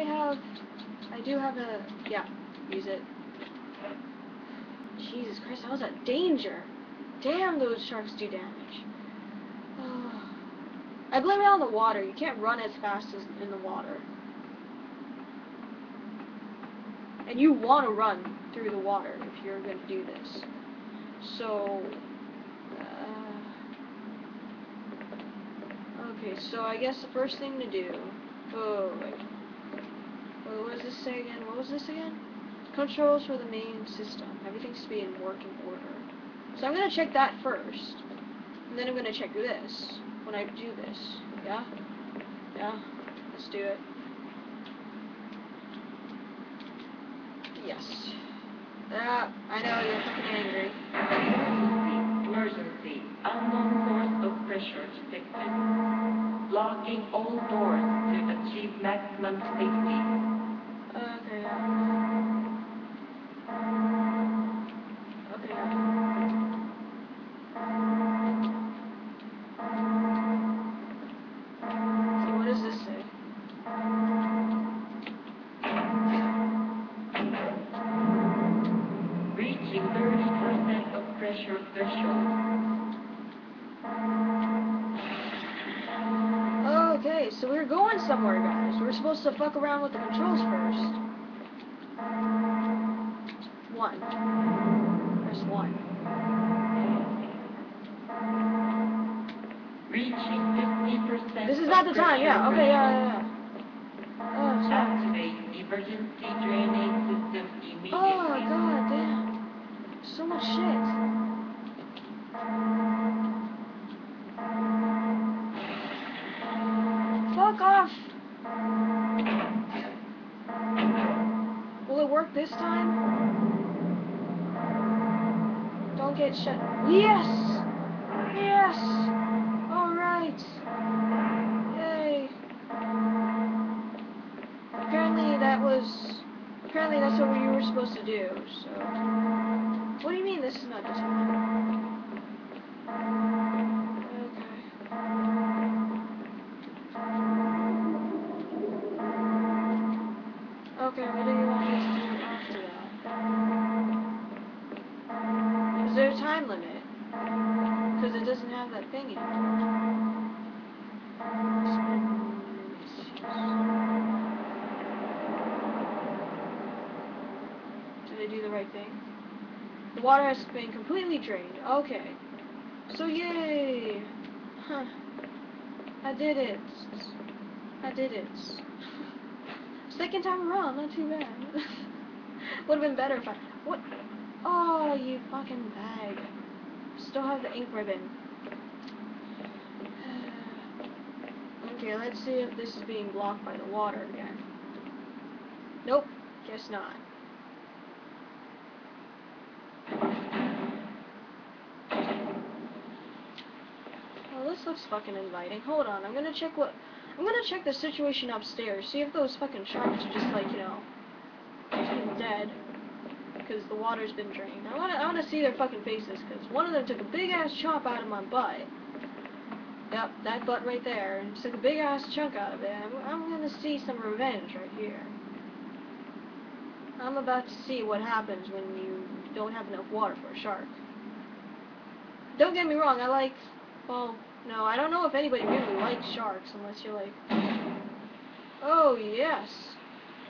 I do have a, yeah, use it. Jesus Christ, that was a danger. Damn, those sharks do damage. I blame it on the water. You can't run as fast as in the water. And you want to run through the water if you're going to do this. So, okay, so I guess the first thing to do, oh, wait. What does this say again? What was this again? Controls for the main system. Everything should be in working order. So I'm going to check that first. And then I'm going to check this when I do this. Yeah? Yeah? Let's do it. Yes. I know you're fucking angry. Emergency. Unknown source of pressure detected. Locking all doors to achieve maximum safety. Okay, yeah. Okay, yeah. So what does this say? Reaching 30% of pressure threshold. Okay, so we're going somewhere, guys. We're supposed to fuck around with the controls first. 1. Press 1. Reaching 50%. This is not the time, yeah. Okay, yeah. Oh, sorry. Activate emergency drainage system immediately. Oh, god damn. So much shit. Fuck off! Will it work this time? Don't get shut. Yes! Yes! Alright! Yay! Apparently that's what you were supposed to do, so... What do you mean this is not the time? Okay, what do you want me to do after that? Is there a time limit? Because it doesn't have that thing anymore. Did I do the right thing? The water has been completely drained. Okay. So yay! Huh. I did it. I did it. Second time around, not too bad. Would have been better if I... What? Oh, you fucking bag. Still have the ink ribbon. Okay, let's see if this is being blocked by the water again. Nope. Guess not. Well, this looks fucking inviting. Hold on, I'm gonna check the situation upstairs. See if those fucking sharks are just like, you know, dead. Because the water's been drained. I wanna see their fucking faces, because one of them took a big ass chop out of my butt. Yep, that butt right there, and took a big ass chunk out of it. I'm gonna see some revenge right here. I'm about to see what happens when you don't have enough water for a shark. Don't get me wrong, well, no, I don't know if anybody really likes sharks unless you're like, oh yes,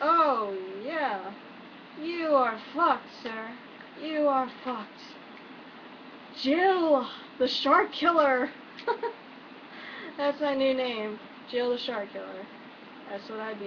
oh yeah, you are fucked, sir, you are fucked. Jill, the shark killer. That's my new name, Jill the shark killer. That's what I'd be.